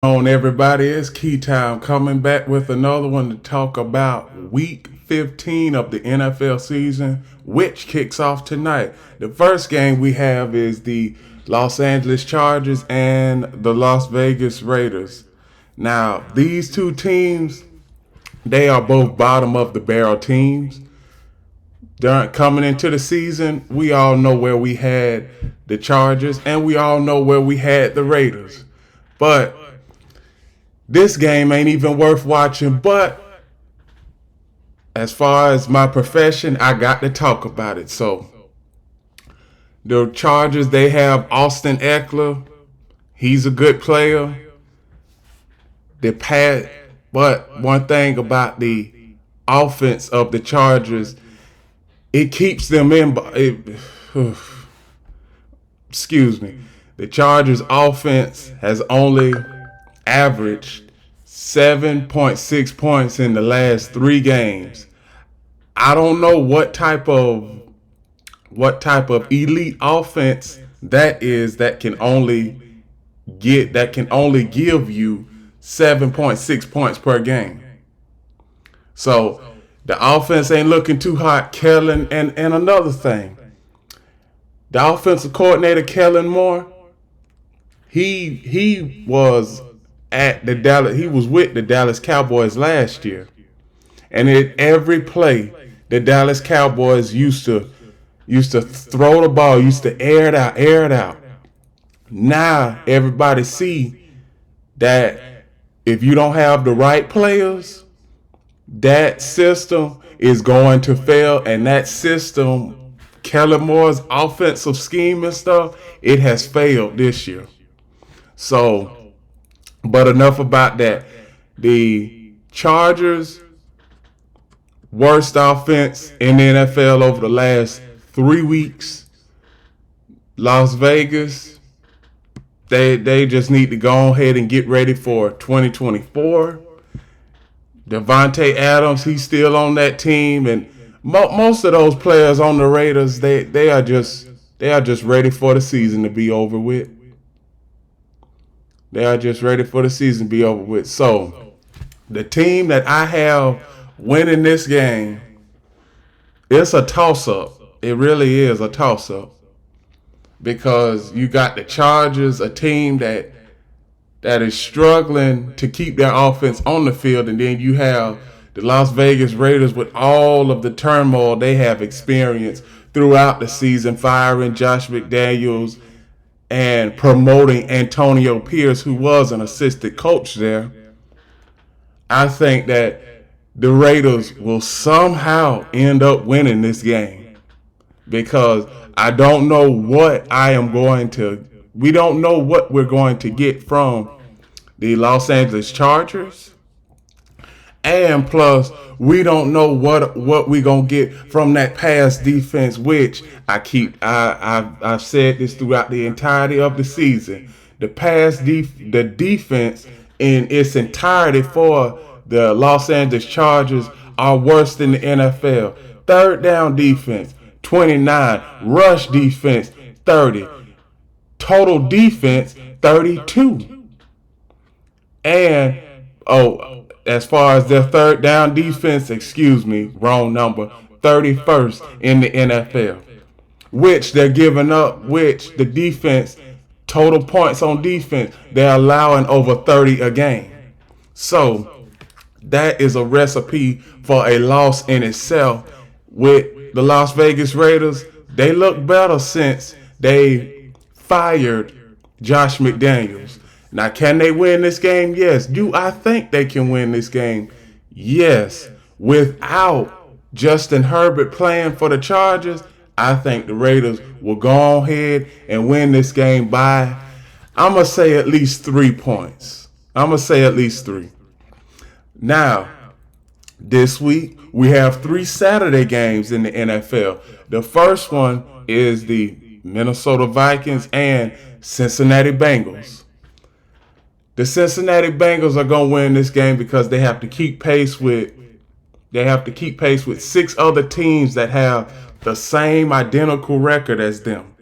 On everybody, it's Key Time coming back with another one to talk about week 15 of the NFL season, which kicks off tonight. The first game we have is the Los Angeles Chargers and the Las Vegas Raiders. Now, these two teams, they are both bottom of the barrel teams. Coming into the season, we all know where we had the Chargers and we all know where we had the Raiders. But this game ain't even worth watching, but as far as my profession, I got to talk about it. So, the Chargers, they have Austin Eckler. He's a good player. But one thing about the offense of the Chargers, it keeps them in. Excuse me. The Chargers offense has only averaged 7.6 points in the last 3 games. I don't know what type of elite offense that is that can only give you 7.6 points per game. So the offense ain't looking too hot. Kellen and another thing, the offensive coordinator Kellen Moore, he was he was with the Dallas Cowboys last year. And at every play, the Dallas Cowboys used to throw the ball, used to air it out. Now everybody see that if you don't have the right players, that system is going to fail. And that system, Kellen Moore's offensive scheme and stuff, it has failed this year. So, but enough about that. The Chargers, worst offense in the NFL over the last 3 weeks. Las Vegas, they just need to go ahead and get ready for 2024. Devontae Adams, he's still on that team, and most of those players on the Raiders, they are just ready for the season to be over with. They are just ready for the season to be over with. So, the team that I have winning this game, it's a toss-up. It really is a toss-up. Because you got the Chargers, a team that is struggling to keep their offense on the field, and then you have the Las Vegas Raiders with all of the turmoil they have experienced throughout the season, firing Josh McDaniels and promoting Antonio Pierce, who was an assistant coach there. I think that the Raiders will somehow end up winning this game because I don't know we don't know what we're going to get from the Los Angeles Chargers. And plus, we don't know what we're gonna get from that pass defense, which I've said this throughout the entirety of the season. The defense in its entirety for the Los Angeles Chargers are worse than the NFL. Third down defense, 29. Rush defense, 30. Total defense, 32. And as far as their third down defense, wrong number, 31st in the NFL. Which they're giving up, the defense, total points on defense, they're allowing over 30 a game. So that is a recipe for a loss in itself. With the Las Vegas Raiders, they look better since they fired Josh McDaniels. Now, can they win this game? Yes. Do I think they can win this game? Yes. Without Justin Herbert playing for the Chargers, I think the Raiders will go ahead and win this game by, I'm going to say, at least 3 points. I'm going to say at least 3. Now, this week, we have 3 Saturday games in the NFL. The first one is the Minnesota Vikings and Cincinnati Bengals. The Cincinnati Bengals are going to win this game because they have to keep pace with 6 other teams that have the same identical record as them.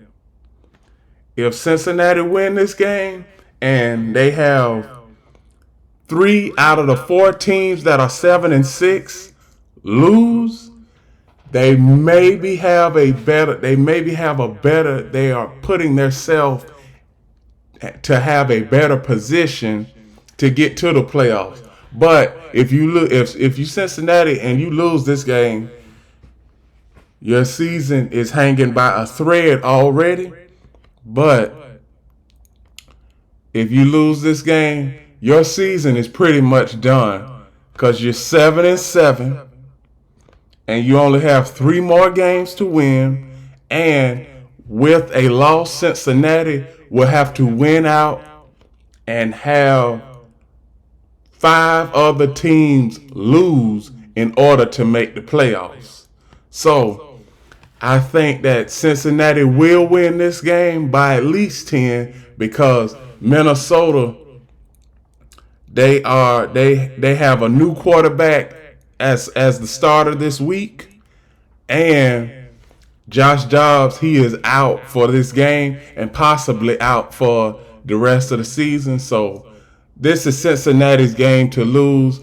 If Cincinnati win this game and they have 3 out of the 4 teams that are 7-6 lose, they maybe have a better. They are putting themselves to have a better position to get to the playoffs. But if you Cincinnati and you lose this game, your season is hanging by a thread already. But if you lose this game, your season is pretty much done because you're 7-7, and you only have 3 more games to win. And with a loss, Cincinnati will have to win out and have 5 other teams lose in order to make the playoffs. So I think that Cincinnati will win this game by at least 10 because Minnesota, they have a new quarterback as the starter this week, and Josh Dobbs, he is out for this game and possibly out for the rest of the season. So this is Cincinnati's game to lose.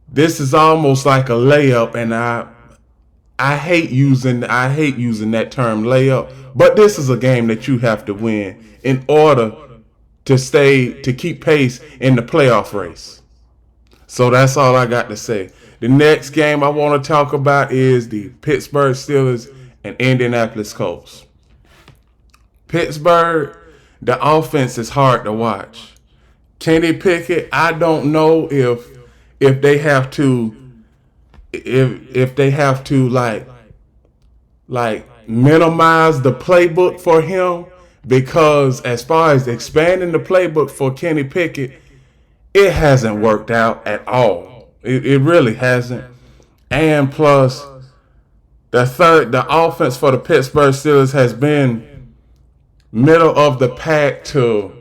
This is almost like a layup, and I hate using that term layup, but this is a game that you have to win in order to keep pace in the playoff race. So that's all I got to say. The next game I want to talk about is the Pittsburgh Steelers and Indianapolis Colts. Pittsburgh, the offense is hard to watch. Kenny Pickett, I don't know if they have to like minimize the playbook for him, because as far as expanding the playbook for Kenny Pickett, it hasn't worked out at all. It really hasn't. And plus, the offense for the Pittsburgh Steelers has been middle of the pack to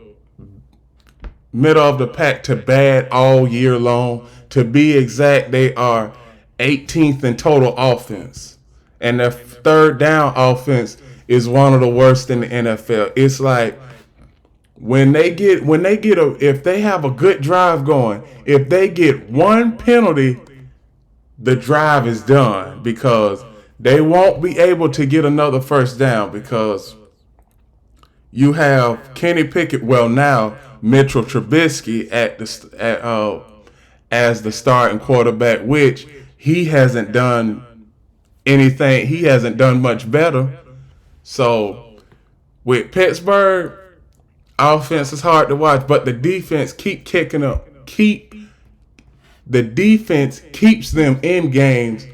bad all year long. To be exact, they are 18th in total offense, and their third down offense is one of the worst in the NFL. It's like if they have a good drive going, if they get one penalty, the drive is done, because they won't be able to get another first down, because you have Kenny Pickett, now Mitchell Trubisky as the starting quarterback, which he hasn't done anything. He hasn't done much better. So with Pittsburgh, offense is hard to watch, but the defense keep kicking up. The defense keeps them in games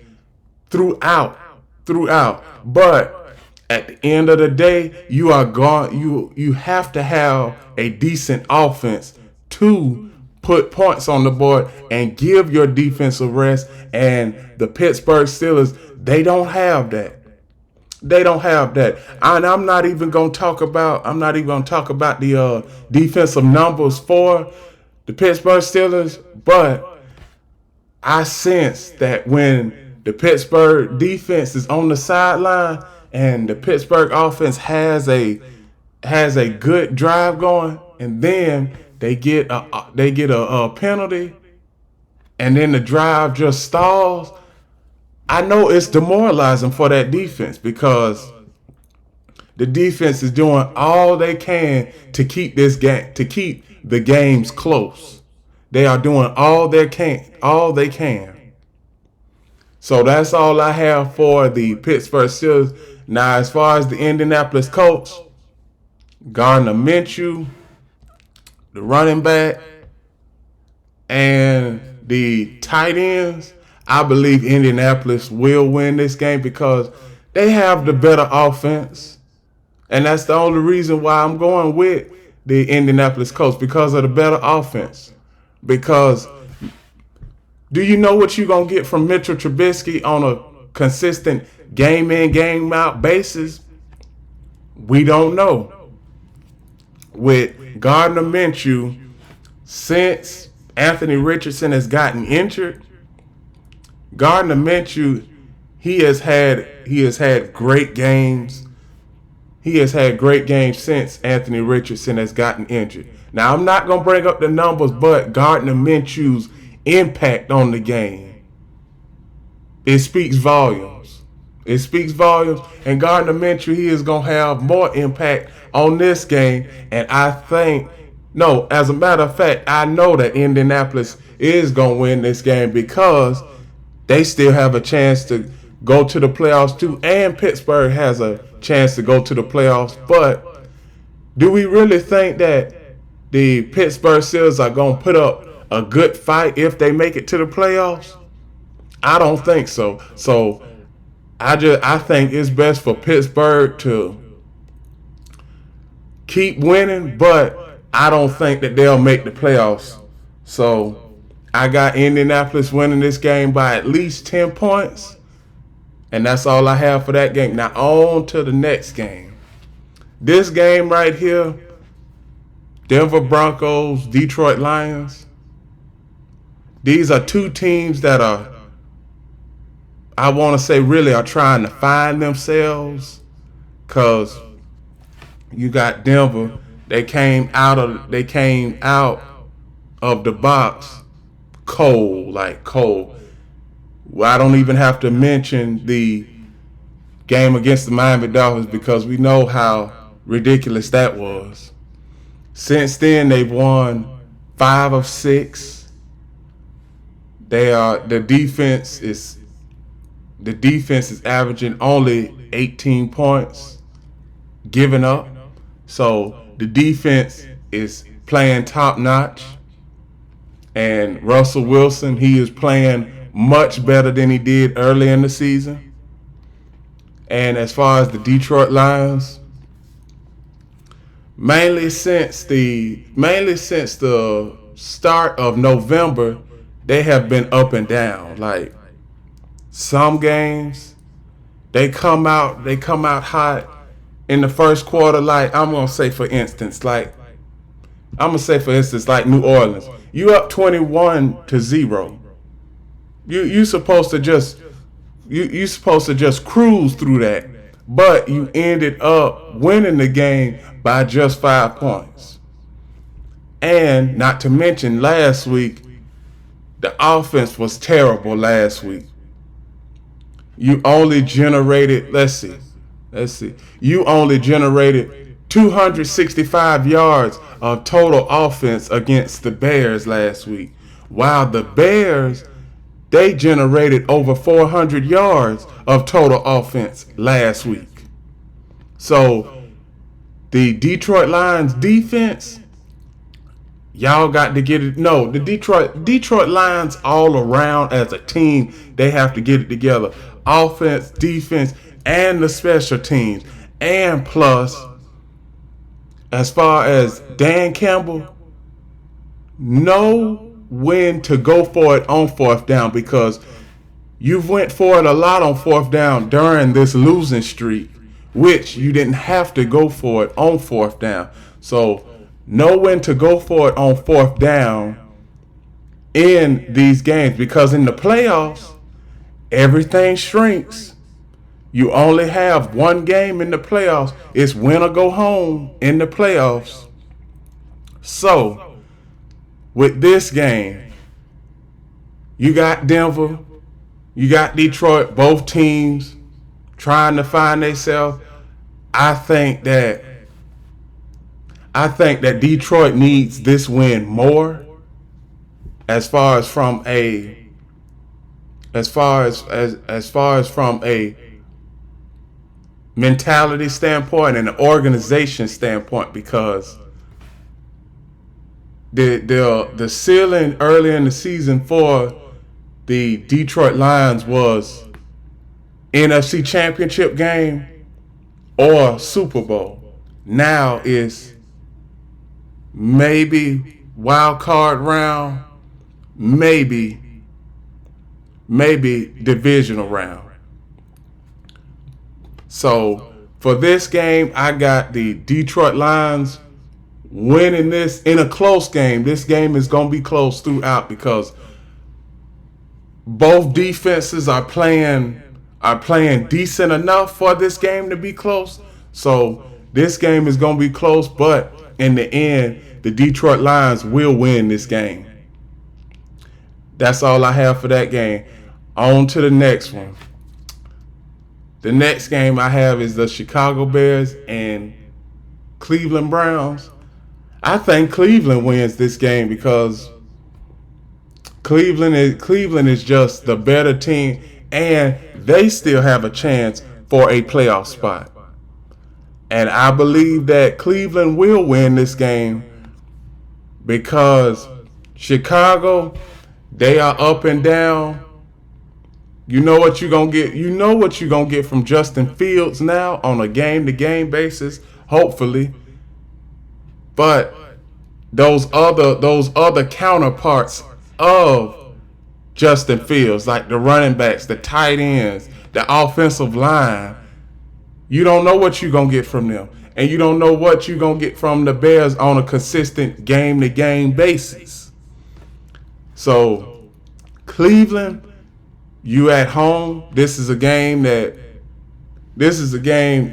throughout. But at the end of the day, you have to have a decent offense to put points on the board and give your defense a rest. And the Pittsburgh Steelers, they don't have that. And I'm not even going to talk about the defensive numbers for the Pittsburgh Steelers, but I sense that when the Pittsburgh defense is on the sideline and the Pittsburgh offense has a good drive going, and then they get a penalty, and then the drive just stalls, I know it's demoralizing for that defense, because the defense is doing all they can to keep the games close. They are doing all they can. So that's all I have for the Pittsburgh Steelers. Now, as far as the Indianapolis Colts, Gardner Minshew, the running back, and the tight ends, I believe Indianapolis will win this game because they have the better offense. And that's the only reason why I'm going with the Indianapolis Colts, because of the better offense. Because do you know what you're going to get from Mitchell Trubisky on a consistent game in, game out basis? We don't know. With Gardner Minshew, since Anthony Richardson has gotten injured, Gardner Minshew, he has had great games. He has had great games since Anthony Richardson has gotten injured. Now, I'm not going to bring up the numbers, but Gardner Minshew's impact on the game, it speaks volumes. It speaks volumes. And Gardner Minshew, he is going to have more impact on this game. And I think, no, as a matter of fact, I know that Indianapolis is going to win this game because they still have a chance to go to the playoffs too. And Pittsburgh has a chance to go to the playoffs. But do we really think that the Pittsburgh Steelers are going to put up a good fight if they make it to the playoffs? I don't think so. So I think it's best for Pittsburgh to keep winning, but I don't think that they'll make the playoffs. So I got Indianapolis winning this game by at least 10 points. And that's all I have for that game. Now on to the next game. This game right here, Denver Broncos, Detroit Lions. These are two teams that are, I want to say, really are trying to find themselves, because you got Denver. They came out of the box cold, like cold. Well, I don't even have to mention the game against the Miami Dolphins because we know how ridiculous that was. Since then, they've won 5 of 6. The defense is averaging only 18 points given up. So the defense is playing top notch. And Russell Wilson, he is playing much better than he did early in the season. And as far as the Detroit Lions, mainly since the start of November, they have been up and down. Like some games, they come out hot in the first quarter. Like I'm gonna say for instance, like New Orleans, you up 21-0. You supposed to just cruise through that, but you ended up winning the game by just 5 points. And not to mention last week, the offense was terrible last week. You only generated, you only generated 265 yards of total offense against the Bears last week. While the Bears, they generated over 400 yards of total offense last week. So the Detroit Lions defense, y'all got to get it. No, the Detroit Lions all around as a team, they have to get it together. Offense, defense, and the special teams. And plus, as far as Dan Campbell, know when to go for it on 4th down, because you've went for it a lot on 4th down during this losing streak, which you didn't have to go for it on 4th down. So know when to go for it on 4th down in these games, because in the playoffs, everything shrinks. You only have one game in the playoffs. It's win or go home in the playoffs. So with this game, you got Denver, you got Detroit, both teams trying to find themselves. I think that Detroit needs this win more, as far as from a mentality standpoint and an organization standpoint, because the ceiling early in the season for the Detroit Lions was NFC Championship game or Super Bowl. Now is maybe wild card round, maybe divisional round. So for this game, I got the Detroit Lions winning this in a close game. This game is going to be close throughout because both defenses are playing decent enough for this game to be close. So this game is going to be close, but in the end, the Detroit Lions will win this game. That's all I have for that game. On to the next one. The next game I have is the Chicago Bears and Cleveland Browns. I think Cleveland wins this game because Cleveland is just the better team, and they still have a chance for a playoff spot. And I believe that Cleveland will win this game because Chicago, they are up and down. You know what you're gonna get. You know what you're gonna get from Justin Fields now on a game-to-game basis, hopefully. But those other counterparts of Justin Fields, like the running backs, the tight ends, the offensive line, you don't know what you're gonna get from them, and you don't know what you're gonna get from the Bears on a consistent game-to-game basis. So, Cleveland, you at home. This is a game,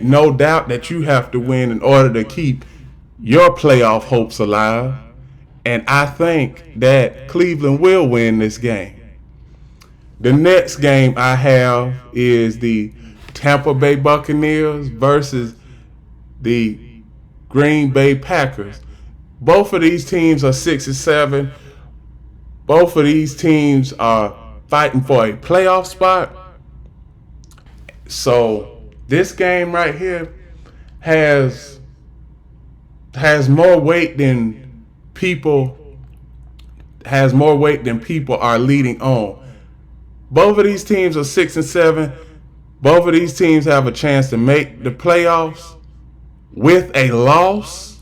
no doubt, that you have to win in order to keep your playoff hopes alive. And I think that Cleveland will win this game. The next game I have is the Tampa Bay Buccaneers versus the Green Bay Packers. Both of these teams are 6-7. Both of these teams are fighting for a playoff spot. So this game right here has more weight than people are leading on. Both of these teams are 6-7. Both of these teams have a chance to make the playoffs. With a loss,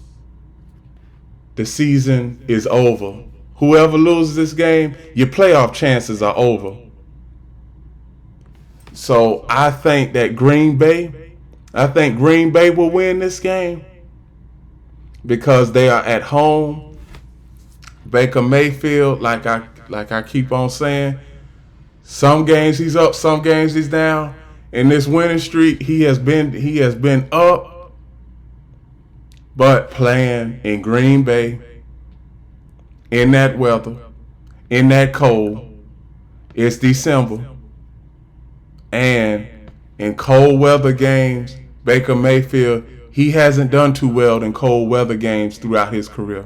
the season is over. Whoever loses this game, your playoff chances are over. So I think Green Bay will win this game because they are at home. Baker Mayfield, like I keep on saying, some games he's up, some games he's down. In this winning streak, he has been up, but playing in Green Bay, in that weather, in that cold. It's December. And in cold weather games, Baker Mayfield, he hasn't done too well in cold weather games throughout his career.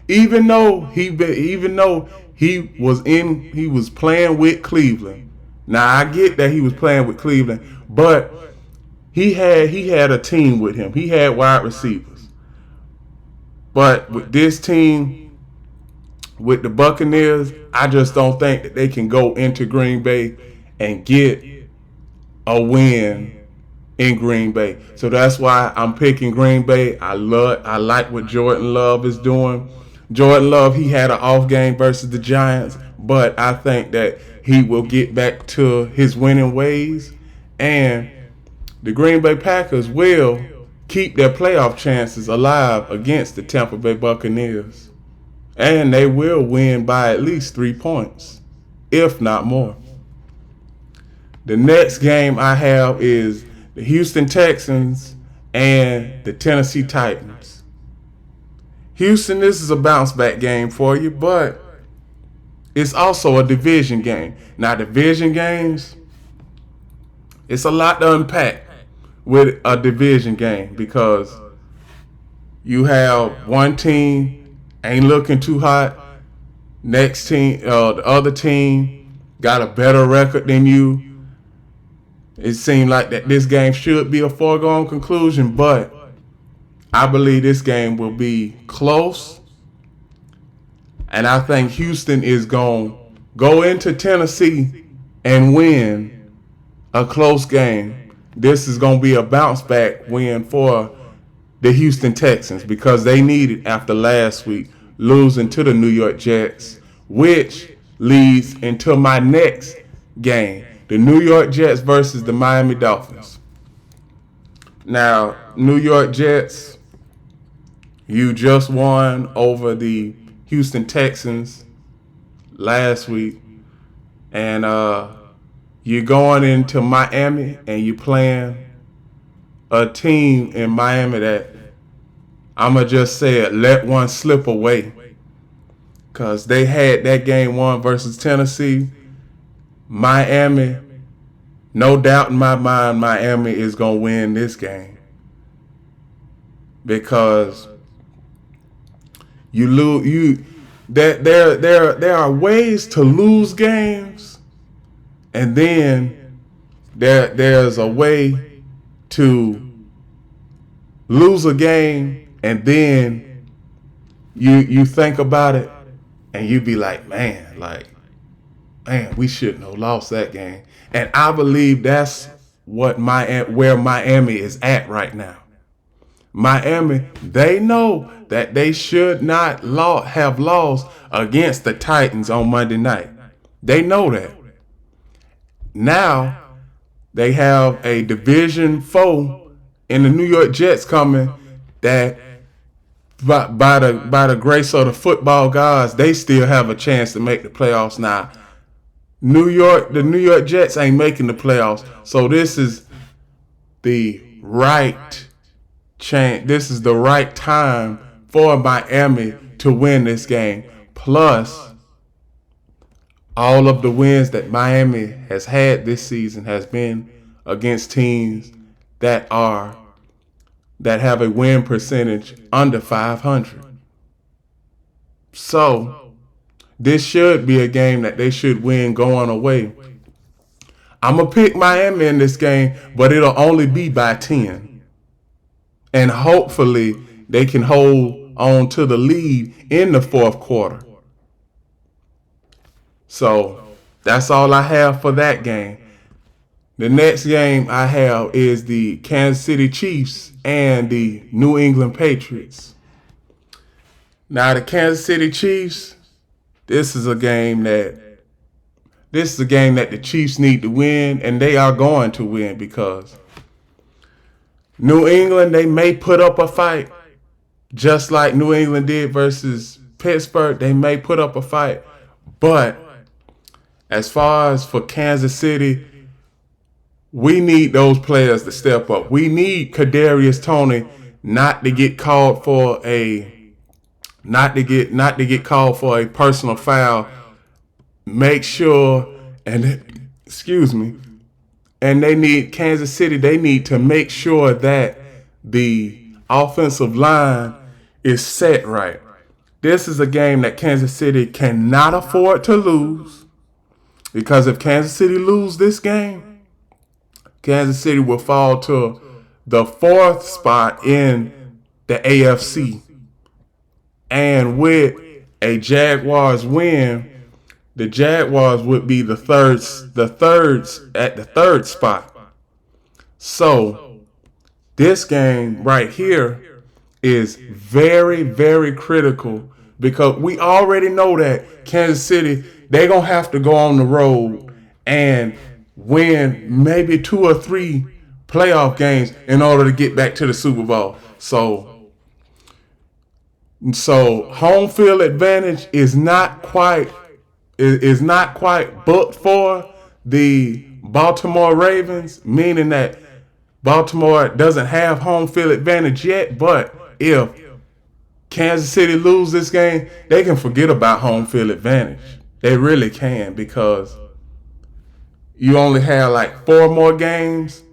Even though he was playing with Cleveland. Now I get that he was playing with Cleveland, but he had a team with him. He had wide receivers. But with this team, with the Buccaneers, I just don't think that they can go into Green Bay and get a win in Green Bay. So that's why I'm picking Green Bay. I like what Jordan Love is doing. Jordan Love, he had an off game versus the Giants, but I think that he will get back to his winning ways, and the Green Bay Packers will keep their playoff chances alive against the Tampa Bay Buccaneers. And they will win by at least 3 points, if not more. The next game I have is the Houston Texans and the Tennessee Titans. Houston, this is a bounce back game for you, but it's also a division game. Now, division games, it's a lot to unpack with a division game because you have one team ain't looking too hot. Next team, the other team got a better record than you. It seemed like that this game should be a foregone conclusion, but I believe this game will be close. And I think Houston is going to go into Tennessee and win a close game. This is going to be a bounce back win for the Houston Texans because they need it after last week losing to the New York Jets, which leads into my next game, the New York Jets versus the Miami Dolphins. Now, New York Jets, you just won over the Houston Texans last week, and you're going into Miami and you're playing a team in Miami that I'ma just say it, let one slip away. Cause they had that game won versus Tennessee. Miami, no doubt in my mind, Miami is gonna win this game. Because you lose that there are ways to lose games, and then there's a way to lose a game, and then you think about it and you be like, man, we shouldn't have lost that game. And I believe that's where Miami is at right now. Miami, they know that they should not have lost against the Titans on Monday night. They know that. Now they have a division foe in the New York Jets coming that by the grace of the football gods, they still have a chance to make the playoffs. Now, the New York Jets ain't making the playoffs, so this is the right chance. This is the right time for Miami to win this game. Plus, all of the wins that Miami has had this season has been against teams that have a win percentage under 500. So, this should be a game that they should win going away. I'm going to pick Miami in this game, but it'll only be by 10. And hopefully, they can hold on to the lead in the fourth quarter. So, that's all I have for that game. The next game I have is the Kansas City Chiefs and the New England Patriots. Now, the Kansas City Chiefs, this is a game that the Chiefs need to win, and they are going to win, because New England, they may put up a fight, just like New England did versus Pittsburgh. They may put up a fight, but as far as for Kansas City, we need those players to step up. We need Kadarius Toney not to get called for a personal foul. Make sure, and they need Kansas City. They need to make sure that the offensive line is set right. This is a game that Kansas City cannot afford to lose, because if Kansas City lose this game, Kansas City will fall to the 4th spot in the AFC. And with a Jaguars win, the Jaguars would be the thirds at the 3rd spot. So this game right here is very, very critical, because we already know that Kansas City, they're going to have to go on the road and win maybe 2 or 3 playoff games in order to get back to the Super Bowl. So home field advantage is not quite booked for the Baltimore Ravens, meaning that Baltimore doesn't have home field advantage yet. But if Kansas City lose this game, they can forget about home field advantage. They really can, because you only have like 4 more games.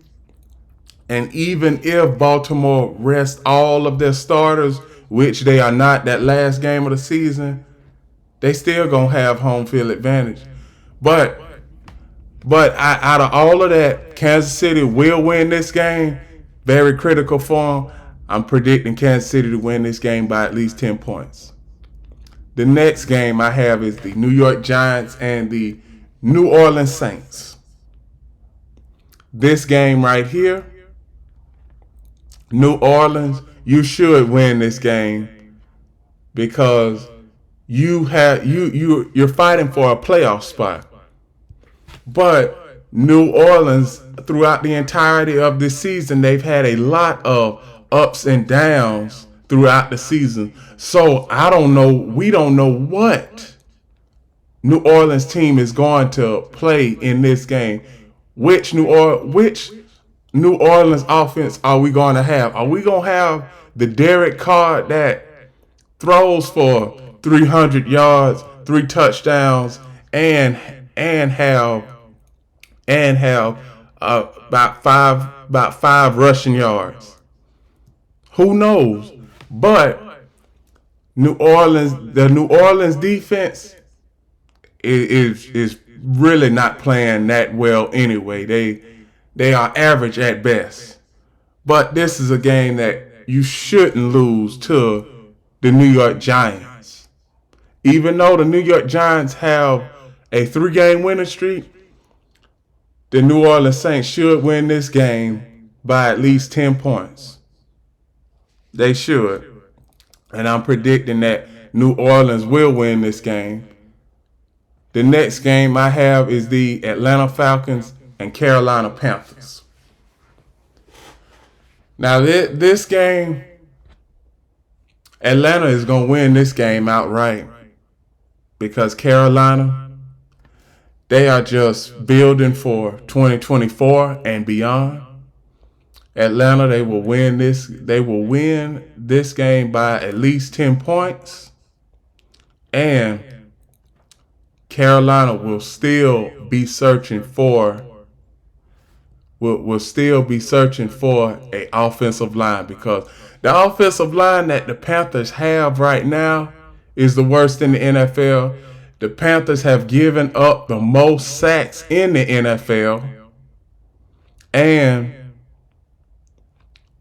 And even if Baltimore rests all of their starters, which they are not that last game of the season, they still going to have home field advantage. But out of all of that, Kansas City will win this game. Very critical for them. I'm predicting Kansas City to win this game by at least 10 points. The next game I have is the New York Giants and the New Orleans Saints. This game right here, New Orleans, you should win this game, because you're fighting for a playoff spot. But New Orleans, throughout the entirety of this season, they've had a lot of ups and downs throughout the season. So we don't know what New Orleans team is going to play in this game. Which New Orleans offense are we going to have? Are we going to have the Derek Carr that throws for 300 yards, 3 touchdowns, and and have about five rushing yards. Who knows? But the New Orleans defense is really not playing that well anyway. They are average at best. But this is a game that you shouldn't lose to the New York Giants. Even though the New York Giants have a 3-game winning streak, the New Orleans Saints should win this game by at least 10 points. They should. And I'm predicting that New Orleans will win this game. The next game I have is the Atlanta Falcons and Carolina Panthers. Now, this game, Atlanta is going to win this game outright because Carolina, they are just building for 2024 and beyond. Atlanta, they will win this. They will win this game by at least 10 points. And Carolina will still be searching for a offensive line because the offensive line that the Panthers have right now is the worst in the NFL. The Panthers have given up the most sacks in the NFL. And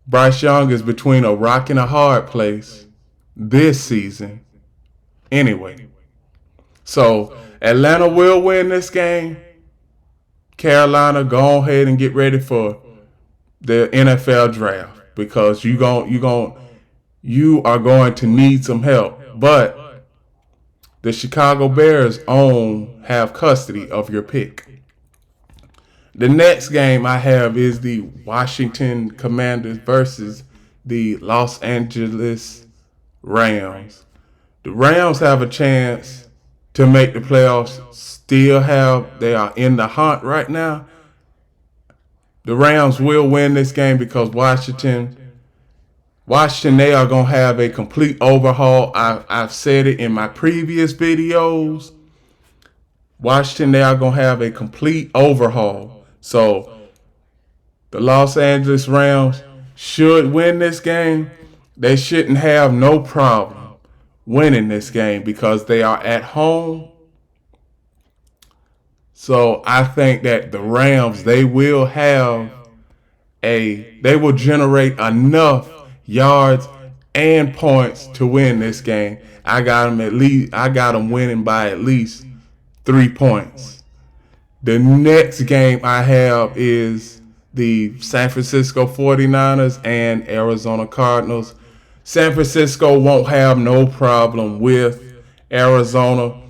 Bryce Young is between a rock and a hard place this season. Anyway, so Atlanta will win this game. Carolina, go ahead and get ready for the NFL draft because you are going to need some help. But the Chicago Bears have custody of your pick. The next game I have is the Washington Commanders versus the Los Angeles Rams. The Rams have a chance to make the playoffs. They are in the hunt right now. The Rams will win this game because Washington, they are going to have a complete overhaul. I've said it in my previous videos. Washington, they are going to have a complete overhaul. So the Los Angeles Rams should win this game. They shouldn't have no problem winning this game because they are at home. So I think that the Rams, they will generate enough yards and points to win this game. I got them winning by at least 3 points. The next game I have is the San Francisco 49ers and Arizona Cardinals. San Francisco won't have no problem with Arizona.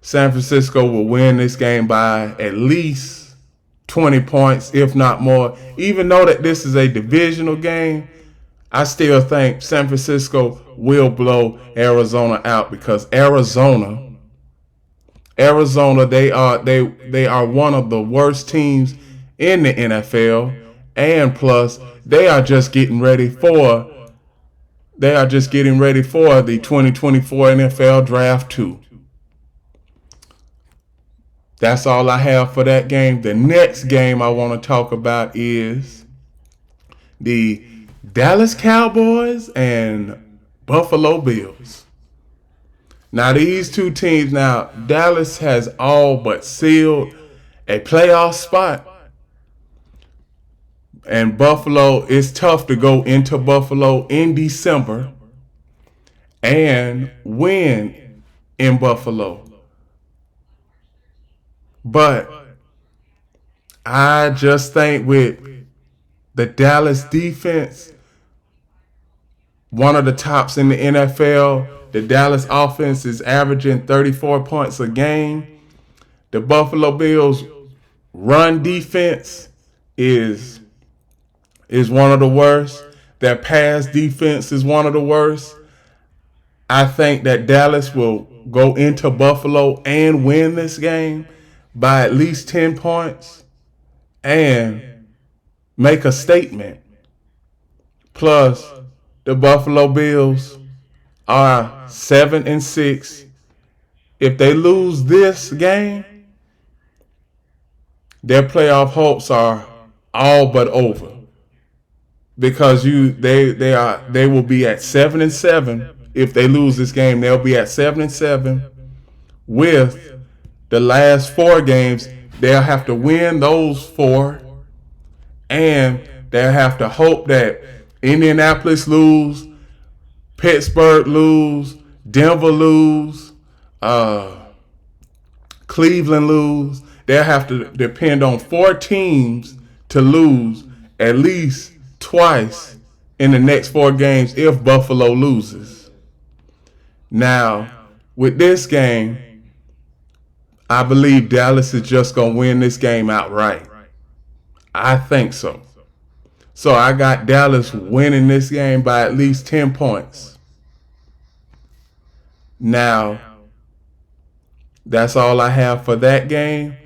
San Francisco will win this game by at least 20 points, if not more. Even though that this is a divisional game, I still think San Francisco will blow Arizona out because Arizona, they are one of the worst teams in the NFL, and plus they are just getting ready for the 2024 NFL Draft too. That's all I have for that game. The next game I want to talk about is the Dallas Cowboys and Buffalo Bills. Now, these two teams, Dallas has all but sealed a playoff spot. And Buffalo, it's tough to go into Buffalo in December and win in Buffalo. But I just think with the Dallas defense, one of the tops in the NFL, the Dallas offense is averaging 34 points a game. The Buffalo Bills run defense is one of the worst. Their pass defense is one of the worst. I think that Dallas will go into Buffalo and win this game by at least 10 points and make a statement. Plus, the Buffalo Bills are 7-6. If they lose this game, their playoff hopes are all but over. Because they will be at 7-7. If they lose this game, they'll be at 7-7. With the last 4 games, they'll have to win those 4, and they'll have to hope that Indianapolis lose, Pittsburgh lose, Denver lose, Cleveland lose. They'll have to depend on 4 teams to lose at least twice in the next 4 games if Buffalo loses. Now, with this game, I believe Dallas is just going to win this game outright. I think so. So I got Dallas winning this game by at least 10 points. Now, that's all I have for that game.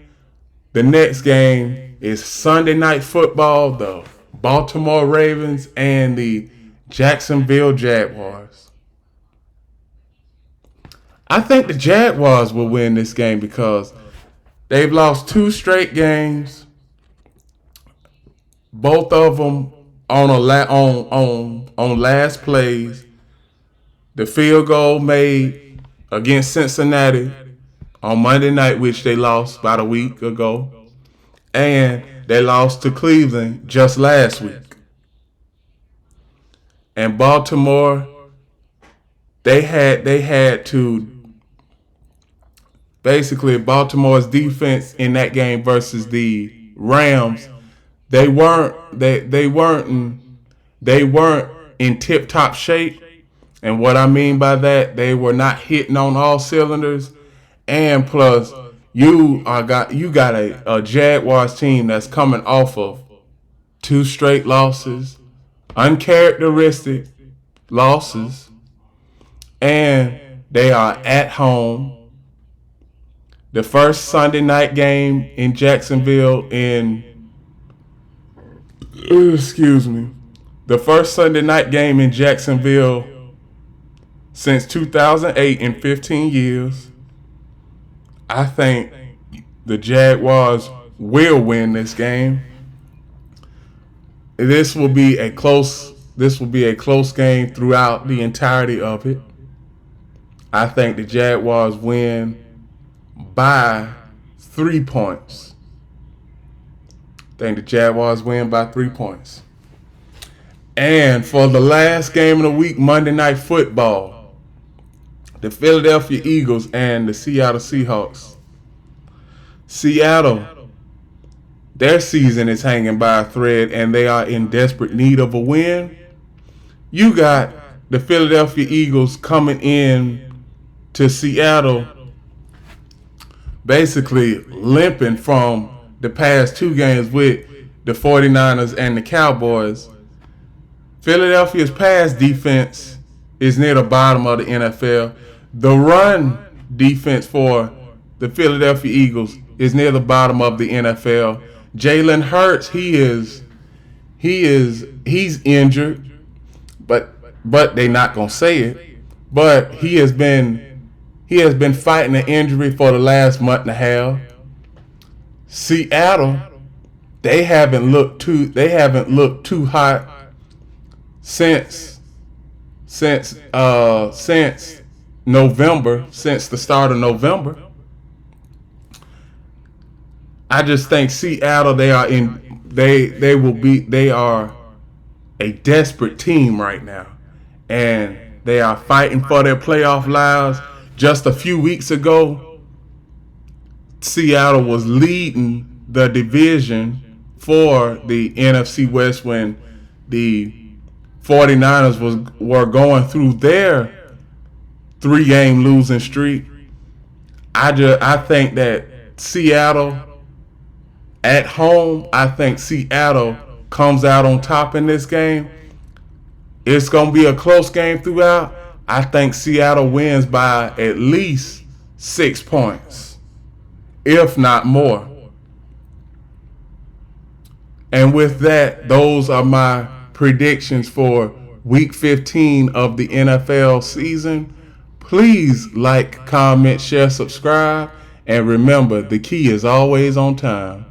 The next game is Sunday Night Football, the Baltimore Ravens and the Jacksonville Jaguars. I think the Jaguars will win this game because they've lost 2 straight games. Both of them on last plays. The field goal made against Cincinnati on Monday night, which they lost about a week ago, and they lost to Cleveland just last week. And Baltimore, they had to basically Baltimore's defense in that game versus the Rams. They weren't in tip-top shape. And what I mean by that, they were not hitting on all cylinders. And plus, you got a Jaguars team that's coming off of 2 straight losses, uncharacteristic losses, and they are at home. The first Sunday night game in Jacksonville the first Sunday night game in Jacksonville since 2008 in 15 years. I think the Jaguars will win this game. This will be a close game throughout the entirety of it. I think the Jaguars win by 3 points. I think the Jaguars win by 3 points. And for the last game of the week, Monday Night Football, the Philadelphia Eagles and the Seattle Seahawks. Seattle, their season is hanging by a thread, and they are in desperate need of a win. You got the Philadelphia Eagles coming in to Seattle basically limping from the past 2 games with the 49ers and the Cowboys. Philadelphia's pass defense is near the bottom of the NFL. The run defense for the Philadelphia Eagles is near the bottom of the NFL. Jalen Hurts, he's injured, but they're not gonna say it. But he has been fighting an injury for the last month and a half. Seattle, they haven't looked too hot since November, since the start of November. I just think Seattle, they are a desperate team right now, and they are fighting for their playoff lives. Just a few weeks ago, Seattle was leading the division for the NFC West when the 49ers were going through their 3-game losing streak. I think that Seattle at home, I think Seattle comes out on top in this game. It's going to be a close game throughout. I think Seattle wins by at least 6 points, if not more. And with that, those are my predictions for week 15 of the NFL season. Please like, comment, share, subscribe, and remember, the key is always on time.